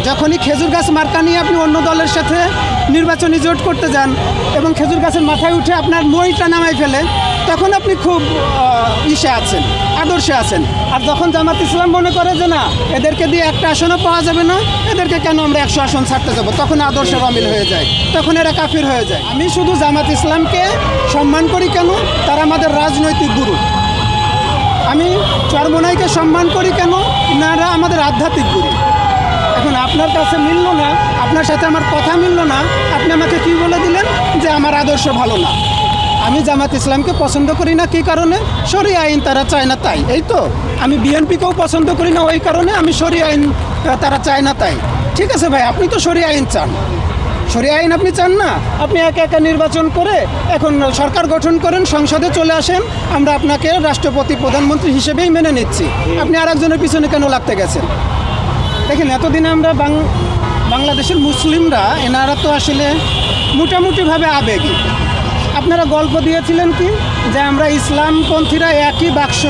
যখনই খেজুর গাছ মার্কা নিয়ে আপনি অন্য দলের সাথে নির্বাচনী জোট করতে যান এবং খেজুর গাছের মাথায় উঠে আপনার মইটা নামাই ফেলে, তখন আপনি খুব ইসে আছেন, আদর্শে আছেন। আর যখন জামাত ইসলাম মনে করে যে না, এদেরকে দিয়ে একটা আসনও পাওয়া যাবে না, এদেরকে কেন আমরা 100 আসন ছাড়তে যাব, তখন আদর্শে অমিল হয়ে যায়, তখন এরা কাফির হয়ে যায়। আমি শুধু জামাত ইসলামকে সম্মান করি কেন, তারা আমাদের রাজনৈতিক গুরু। আমি চরমোনাইকে সম্মান করি কেন, এনারা আমাদের আধ্যাত্মিক গুরু। এখন আপনার কাছে মিলল না, আপনার সাথে আমার কথা মিলল না, আপনি আমাকে কি বলে দিলেন যে আমার আদর্শ ভালো না। আমি জামাত ইসলামকে পছন্দ করি না, কী কারণে? শরিয়া আইন তারা চায় না তাই। এই তো আমি বিএনপিকেও পছন্দ করি না ওই কারণে, আমি শরিয়া আইন তারা চায় না তাই। ঠিক আছে ভাই, আপনি তো শরিয়া আইন চান, শরিয়া আইন আপনি চান না, আপনি একা একা নির্বাচন করে এখন সরকার গঠন করেন, সংসদে চলে আসেন, আমরা আপনাকে রাষ্ট্রপতি প্রধানমন্ত্রী হিসেবেই মেনে নিচ্ছি। আপনি আরেকজনের পিছনে কেন লাগতে গেছেন? দেখেন, এতদিনে আমরা বাংলাদেশের মুসলিমরা, এনারা তো আসলে মোটামুটিভাবে আবেগী। আপনারা গল্প দিয়েছিলেন কি যে আমরা ইসলামপন্থীরা একই বাক্স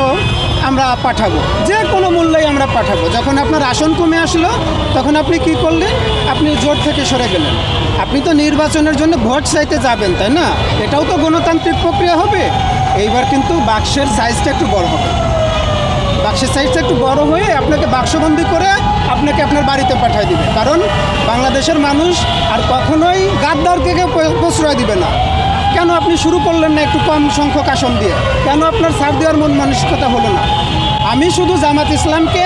আমরা পাঠাবো, যে কোনো মূল্যেই আমরা পাঠাবো। যখন আপনার আসন কমে আসলো, তখন আপনি কি করলেন? আপনি জোট থেকে সরে গেলেন। আপনি তো নির্বাচনের জন্য ভোট চাইতে যাবেন, তাই না? এটাও তো গণতান্ত্রিক প্রক্রিয়া হবে। এইবার কিন্তু বাক্সের সাইজটা একটু বড় হবে, বাক্সের সাইজটা একটু বড় হয়ে আপনাকে বাক্সবন্দি করে আপনাকে আপনার বাড়িতে পাঠিয়ে দিবে। কারণ বাংলাদেশের মানুষ আর কখনোই গাদ্দারকে কেউ প্রশ্রয় দিবে না। কেন আপনি শুরু করলেন না একটু কম সংখ্যক আসন দিয়ে? কেন আপনার ছাড় দেওয়ার মন মানসিকতা হলো না? আমি শুধু জামাত ইসলামকে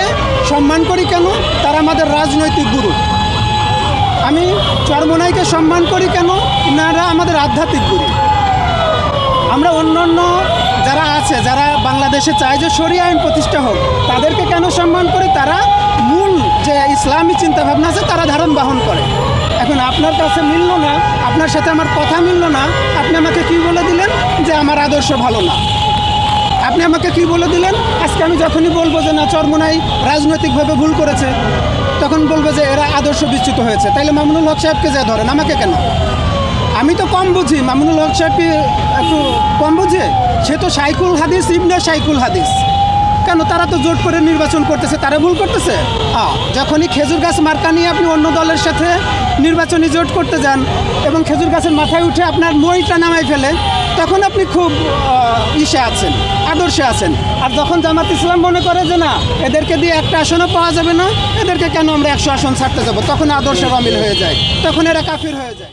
সম্মান করি কেন, তারা আমাদের রাজনৈতিক গুরু। আমি চরমোনাইকে সম্মান করি কেন, এনারা আমাদের আধ্যাত্মিক গুরু। আমরা অন্য যারা আছে, যারা বাংলাদেশে চায় যে শরিয়া আইন প্রতিষ্ঠা হোক, তাদেরকে কেন সম্মান করে? তারা মূল যে ইসলামী চিন্তাভাবনা আছে তারা ধারণ বহন করে। এখন আপনার কাছে মিলল না, আপনার সাথে আমার কথা মিলল না, আপনি আমাকে কি বলে দিলেন যে আমার আদর্শ ভালো না। আপনি আমাকে কি বলে দিলেন? আজকে আমি যখনই বলবো যে না, চরমোনাই রাজনৈতিকভাবে ভুল করেছে, তখন বলবো যে এরা আদর্শ বিচ্যুত হয়েছে। তাইলে মামুনুল হক সাহেবকে যা ধরেন, আমাকে কেন? আমি তো কম বুঝি, মামুনুল হক সাহেব একটু কম বুঝে। সে তো শাইখুল হাদিস, ইবনে শাইখুল হাদিস। কেন? তারা তো জোট করে নির্বাচন করতেছে, তারা ভুল করতেছে? যখনই খেজুর গাছ মার্কা নিয়ে আপনি অন্য দলের সাথে নির্বাচনী জোট করতে যান এবং খেজুর গাছের মাথায় উঠে আপনার মইটা নামাই ফেলে, তখন আপনি খুব ইসে আছেন, আদর্শে আছেন। আর যখন জামাত ইসলাম মনে করে যে না, এদেরকে দিয়ে একটা আসনও পাওয়া যাবে না, এদেরকে কেন আমরা 100 আসন ছাড়তে যাব, তখন আদর্শের অমিল হয়ে যায়, তখন এরা কাফির হয়ে যায়।